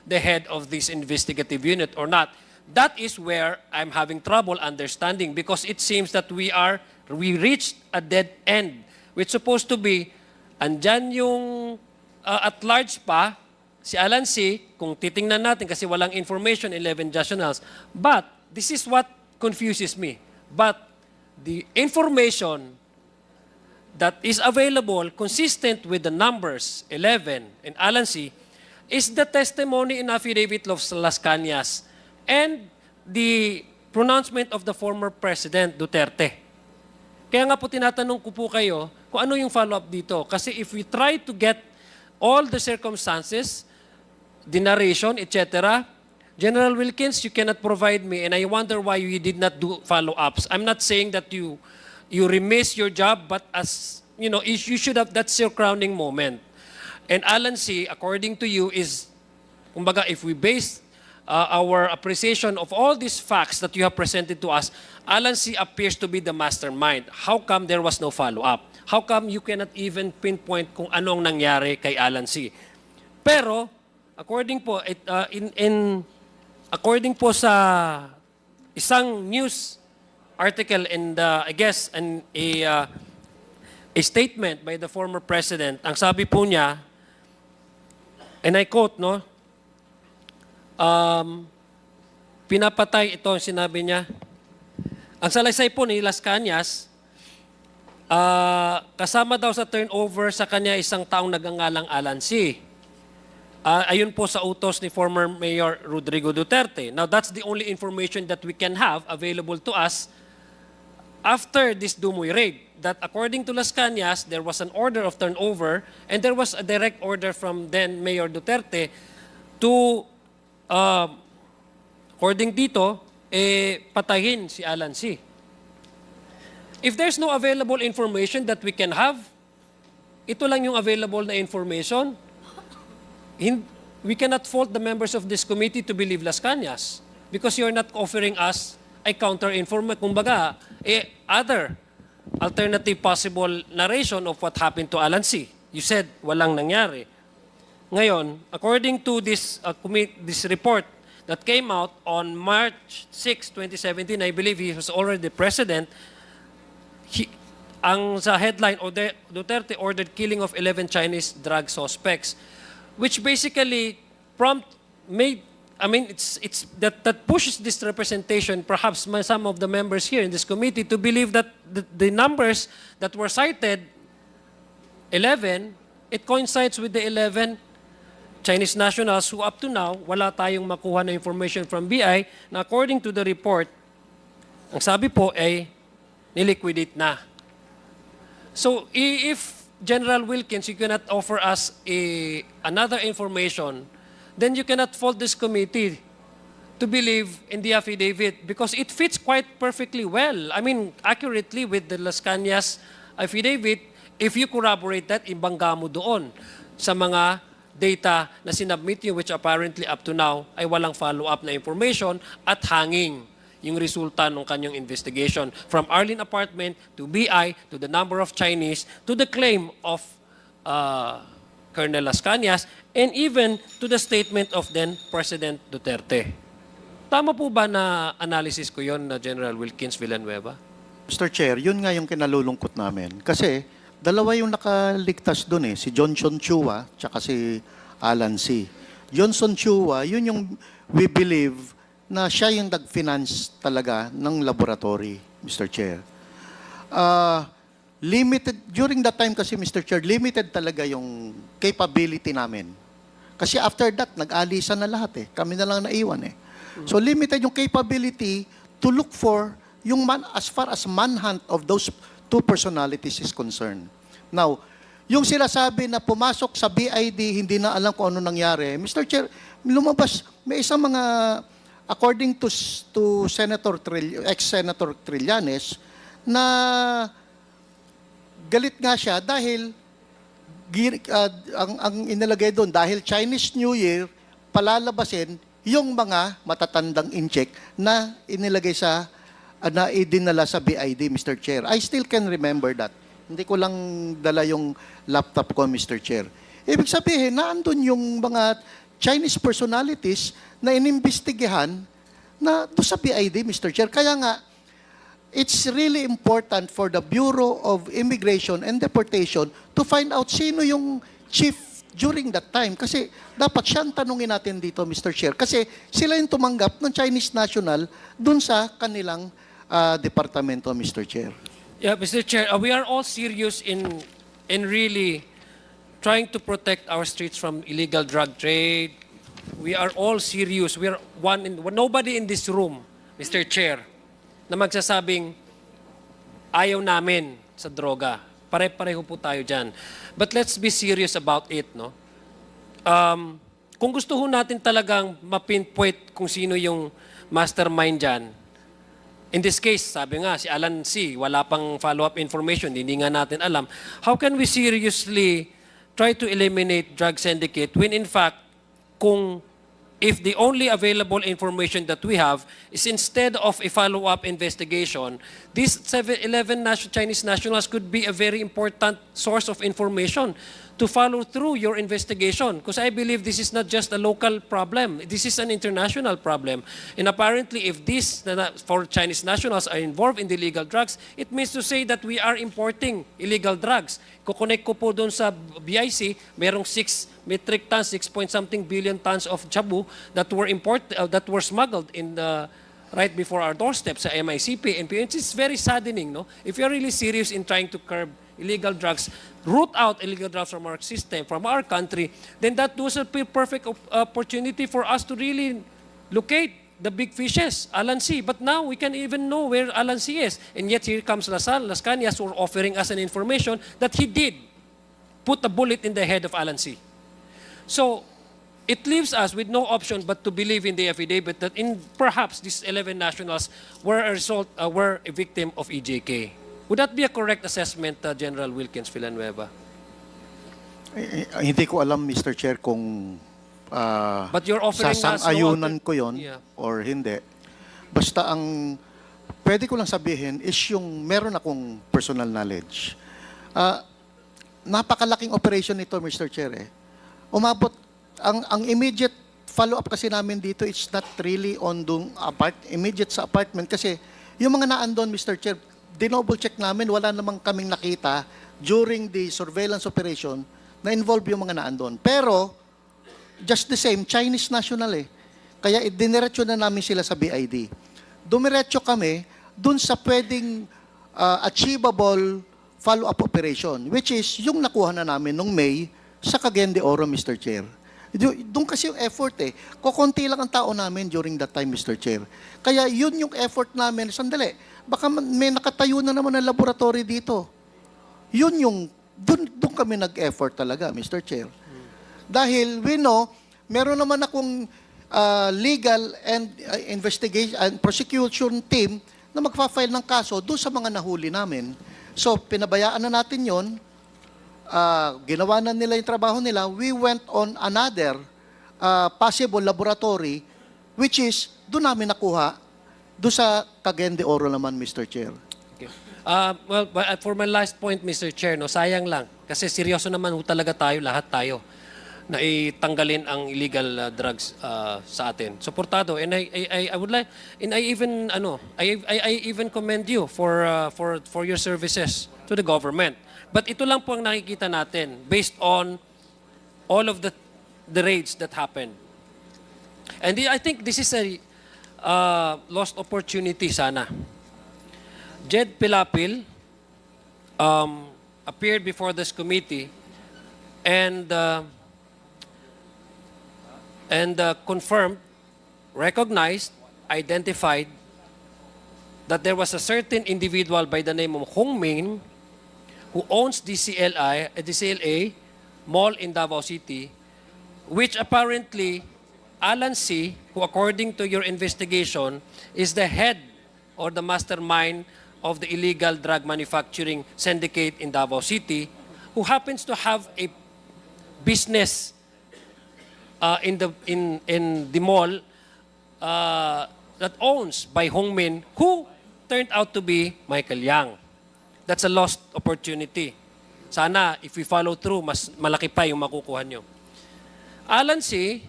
the head of this investigative unit or not. That is where I'm having trouble understanding because it seems that we reached a dead end. Which supposed to be, andyan yung at large pa, si Alan C., kung titingnan natin kasi walang information, 11 nationals. But, this is what confuses me. But, the information that is available, consistent with the numbers, 11 and Alan C., is the testimony in affidavit of Las Cañas and the pronouncement of the former President Duterte. Kaya nga po tinatanong ko po kayo kung ano yung follow-up dito. Kasi if we try to get all the circumstances, the narration, etc., General Wilkins, you cannot provide me, and I wonder why you did not do follow-ups. I'm not saying that you remiss your job, but as you know, you should have, that's your crowning moment. And Alan C., according to you, is, kumbaga, if we base our appreciation of all these facts that you have presented to us, Alan C. appears to be the mastermind. How come there was no follow-up? How come you cannot even pinpoint kung anong nangyari kay Alan C.? Pero, according po, according po sa isang news article and I guess a statement by the former president, ang sabi po niya, and I quote, no, pinapatay ito, sinabi niya, ang salaysay po ni Las Cañas, kasama daw sa turnover sa kanya isang taong nagangalang Alan C. Ayun po sa utos ni former Mayor Rodrigo Duterte. Now, that's the only information that we can have available to us after this Dumoy raid. That according to Las Cañas, there was an order of turnover and there was a direct order from then Mayor Duterte to, according dito, patayin si Alan C. If there's no available information that we can have, ito lang yung available na information, we cannot fault the members of this committee to believe Las Cañas because you're not offering us a counter-information, kumbaga, other alternative possible narration of what happened to Alan C. You said walang nangyari. Ngayon, according to this report that came out on March 6, 2017, I believe he was already the president, ang sa headline, Duterte ordered killing of 11 Chinese drug suspects, which basically that pushes this representation, perhaps some of the members here in this committee, to believe that the numbers that were cited, 11, it coincides with the 11 Chinese nationals who up to now, wala tayong makuha na information from BI na according to the report, ang sabi po ay niliquidate na. So if General Wilkins, you cannot offer us another information, then you cannot fault this committee to believe in the affidavit because it fits quite perfectly well. I mean, accurately with the Las Cañas affidavit, if you corroborate that, ibangga mo doon sa mga data na sinubmit you, which apparently up to now ay walang follow-up na information at hanging yung resulta ng kanyang investigation from Arlene apartment to BI to the number of Chinese to the claim of Colonel Las Cañas and even to the statement of then President Duterte. Tama po ba na analysis ko yon na General Wilkins Villanueva? Mr. Chair, yun nga yung kinalulungkot namin. Kasi dalawa yung nakaligtas doon si Johnson Chua tsaka si Alan C. Johnson Chua, yun yung we believe na siya yung nag-finance talaga ng laboratory, Mr. Chair. Limited, during that time kasi, Mr. Chair, limited talaga yung capability namin. Kasi after that, nag-alisan na lahat Kami na lang naiwan So limited yung capability to look for yung as far as manhunt of those two personalities is concerned. Now, yung sila sabi na pumasok sa BID, hindi na alam kung ano nangyari. Mr. Chair, lumabas, may isang mga according to ex-Senator Trillanes, na galit nga siya dahil ang inilagay doon, dahil Chinese New Year, palalabasin yung mga matatandang incheck na inilagay na idinala sa BID, Mr. Chair. I still can remember that. Hindi ko lang dala yung laptop ko, Mr. Chair. Ibig sabihin, naandun yung mga Chinese personalities na inimbestigahan na to sa PID, Mr. Chair. Kaya nga, it's really important for the Bureau of Immigration and Deportation to find out sino yung chief during that time. Kasi dapat siya ang tanungin natin dito, Mr. Chair. Kasi sila yung tumanggap ng Chinese national dun sa kanilang departamento, Mr. Chair. Yeah, Mr. Chair, we are all serious in really trying to protect our streets from illegal drug trade. We are all serious. We are nobody in this room, Mr. Chair, na magsasabing ayaw namin sa droga. Pare-pareho po tayo dyan. But let's be serious about it, no? Kung gusto ho natin talagang mapinpoint kung sino yung mastermind dyan, in this case, sabi nga, si Alan C., wala pang follow-up information, hindi nga natin alam. How can we seriously try to eliminate drug syndicate when in fact, if the only available information that we have is instead of a follow-up investigation, these 11 Chinese nationals could be a very important source of information to follow through your investigation. Because I believe this is not just a local problem. This is an international problem. And apparently, if these 4 Chinese nationals are involved in the illegal drugs, it means to say that we are importing illegal drugs. Kukonek ko po doon sa BIC, merong 6 metric tons, 6 point something billion tons of chabu that were smuggled in the right before our doorstep sa MICP and PNC. It's very saddening, no? If you're really serious in trying to curb illegal drugs, root out illegal drugs from our system, from our country, then that was a perfect opportunity for us to really locate the big fishes, Alan C. But now we can even know where Alan C is. And yet here comes Las Cañas who are offering us an information that he did put a bullet in the head of Alan C. So it leaves us with no option but to believe in the affidavit that perhaps these 11 nationals were a victim of EJK. Would that be a correct assessment, General Wilkins Villanueva? Hindi ko alam, Mr. Chair, kung But you're offering us sasang-ayunan ko yon or hindi. Basta ang pwede ko lang sabihin is yung meron akong personal knowledge. Napakalaking operation nito, Mr. Chair. Umabot, ang immediate follow-up kasi namin dito, it's not really on immediate sa apartment kasi yung mga naandun, Mr. Chair, dinoble check namin, wala namang kaming nakita during the surveillance operation na involve yung mga naandun. Pero, just the same, Chinese national Kaya diniretso na namin sila sa BID. Dumiretso kami dun sa pwedeng achievable follow-up operation, which is yung nakuha na namin nung May sa Cagayan de Oro, Mr. Chair. Doon kasi yung effort Kukunti lang ang tao namin during that time, Mr. Chair. Kaya yun yung effort namin. Sandali, baka may nakatayo na naman ng laboratory dito. Yun yung, doon kami nag-effort talaga, Mr. Chair. Dahil we know, meron naman akong legal and investigation and prosecution team na magfa-file ng kaso doon sa mga nahuli namin. So, pinabayaan na natin yon. Ginawa na nila yung trabaho nila. We went on another possible laboratory which is doon namin nakuha doon sa Cagayan de Oro naman, Mr. Chair. Okay. Well, for my last point, Mr. Chair, no, sayang lang. Kasi seryoso naman talaga tayo, lahat tayo, na itanggalin ang illegal drugs sa atin. Suportado. And I would like, and I even commend you for your services to the government. But ito lang po ang nakikita natin based on all of the raids that happened. And I think this is a lost opportunity sana. Jed Pilapil appeared before this committee and confirmed, recognized, identified that there was a certain individual by the name of Hong Ming who owns DCLA mall in Davao City, which apparently Alan C., who according to your investigation is the head or the mastermind of the illegal drug manufacturing syndicate in Davao City, who happens to have a business in the mall that owns by Hong Min, who turned out to be Michael Yang. That's a lost opportunity. Sana, if we follow through, mas malaki pa yung makukuha nyo. Alan C.,